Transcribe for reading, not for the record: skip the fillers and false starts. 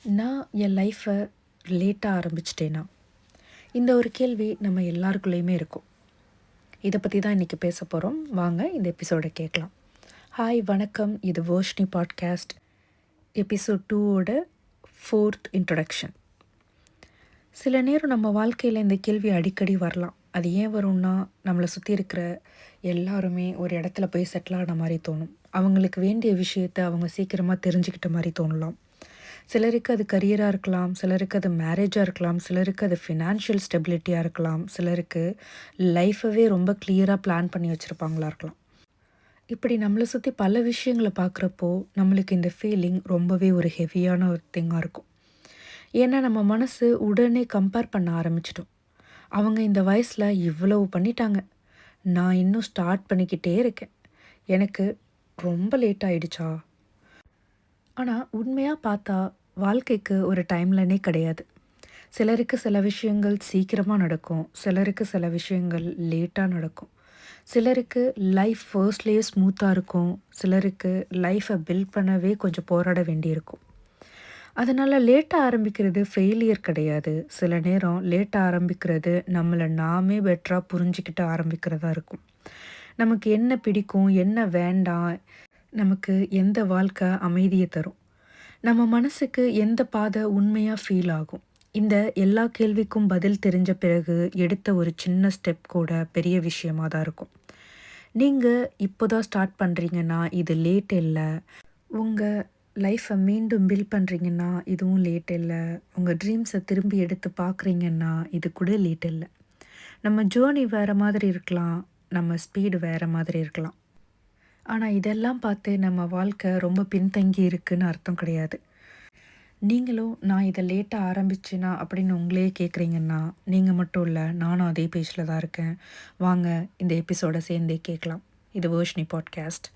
நான் என் லைஃப்பை லேட்டாக ஆரம்பிச்சிட்டேனா? இந்த ஒரு கேள்வி நம்ம எல்லாருக்குள்ளேயுமே இருக்கும். இதை பற்றி தான் இன்றைக்கி பேச போகிறோம். வாங்க இந்த எபிசோடை கேட்கலாம். ஹாய், வணக்கம். இது வோஷ்னி பாட்காஸ்ட் எபிசோட் 2ஓட 4th இன்ட்ரொடக்ஷன். சில நேரம் நம்ம வாழ்க்கையில் இந்த கேள்வி அடிக்கடி வரலாம். அது ஏன் வரும்னா, நம்மளை சுற்றி இருக்கிற எல்லாருமே ஒரு இடத்துல போய் செட்டில் ஆன மாதிரி தோணும். அவங்களுக்கு வேண்டிய விஷயத்தை அவங்க சீக்கிரமாக தெரிஞ்சுக்கிட்ட மாதிரி தோணலாம். சிலருக்கு அது கரியராக இருக்கலாம், சிலருக்கு அது மேரேஜாக இருக்கலாம், சிலருக்கு அது ஃபினான்ஷியல் ஸ்டெபிலிட்டியாக இருக்கலாம், சிலருக்கு லைஃபவே ரொம்ப கிளியராக பிளான் பண்ணி வச்சுருப்பாங்களா இருக்கலாம். இப்படி நம்மளை சுற்றி பல விஷயங்களை பார்க்குறப்போ நம்மளுக்கு இந்த ஃபீலிங் ரொம்பவே ஒரு ஹெவியான ஒரு திங்காக இருக்கும். ஏன்னா நம்ம மனசு உடனே கம்பேர் பண்ண ஆரம்பிச்சிட்டோம். அவங்க இந்த வயசில் இவ்வளவு பண்ணிட்டாங்க, நான் இன்னும் ஸ்டார்ட் பண்ணிக்கிட்டே இருக்கேன், எனக்கு ரொம்ப லேட் ஆயிடுச்சா? ஆனால் உண்மையாக பார்த்தா வாழ்க்கைக்கு ஒரு டைம்லைனே கிடையாது. சிலருக்கு சில விஷயங்கள் சீக்கிரமாக நடக்கும், சிலருக்கு சில விஷயங்கள் லேட்டாக நடக்கும். சிலருக்கு லைஃப் ஃபர்ஸ்ட்லேயே ஸ்மூத்தாக இருக்கும், சிலருக்கு லைஃப்பை பில்ட் பண்ணவே கொஞ்சம் போராட வேண்டியிருக்கும். அதனால் லேட்டாக ஆரம்பிக்கிறது ஃபெயிலியர் கிடையாது. சில நேரம் லேட்டாக ஆரம்பிக்கிறது நம்மளை நாமே பெட்டராக புரிஞ்சிக்கிட்டு ஆரம்பிக்கிறதா இருக்கும். நமக்கு என்ன பிடிக்கும், என்ன வேண்டாம், நமக்கு எந்த வாழ்க்கை அமைதியை தரும், நம்ம மனசுக்கு எந்த பாதை உண்மையாக ஃபீல் ஆகும், இந்த எல்லா கேள்விக்கும் பதில் தெரிஞ்ச பிறகு எடுத்த ஒரு சின்ன ஸ்டெப் கூட பெரிய விஷயமாக தான் இருக்கும். நீங்கள் இப்போ தான் ஸ்டார்ட் பண்ணுறீங்கன்னா இது லேட் இல்லை. உங்கள் லைஃப்பை மீண்டும் பில்ட் பண்ணுறீங்கன்னா இதுவும் லேட் இல்லை. உங்கள் ட்ரீம்ஸை திரும்பி எடுத்து பார்க்குறீங்கன்னா இது கூட லேட் இல்லை. நம்ம ஜேர்னி வேறு மாதிரி இருக்கலாம், நம்ம ஸ்பீடு வேறு மாதிரி இருக்கலாம். ஆனால் இதெல்லாம் பார்த்து நம்ம வாழ்க்கை ரொம்ப பின்தங்கி இருக்குன்னு அர்த்தம் கிடையாது. நீங்களும் நான் இதை லேட்டாக ஆரம்பிச்சேனா அப்படின்னு உங்களே கேட்குறீங்கன்னா நீங்கள் மட்டும் இல்லை, நானும் அதே பேஜில் தான் இருக்கேன். வாங்க இந்த எபிசோடை சேர்ந்தே கேட்கலாம். இது வோஷ்னி பாட்காஸ்ட்.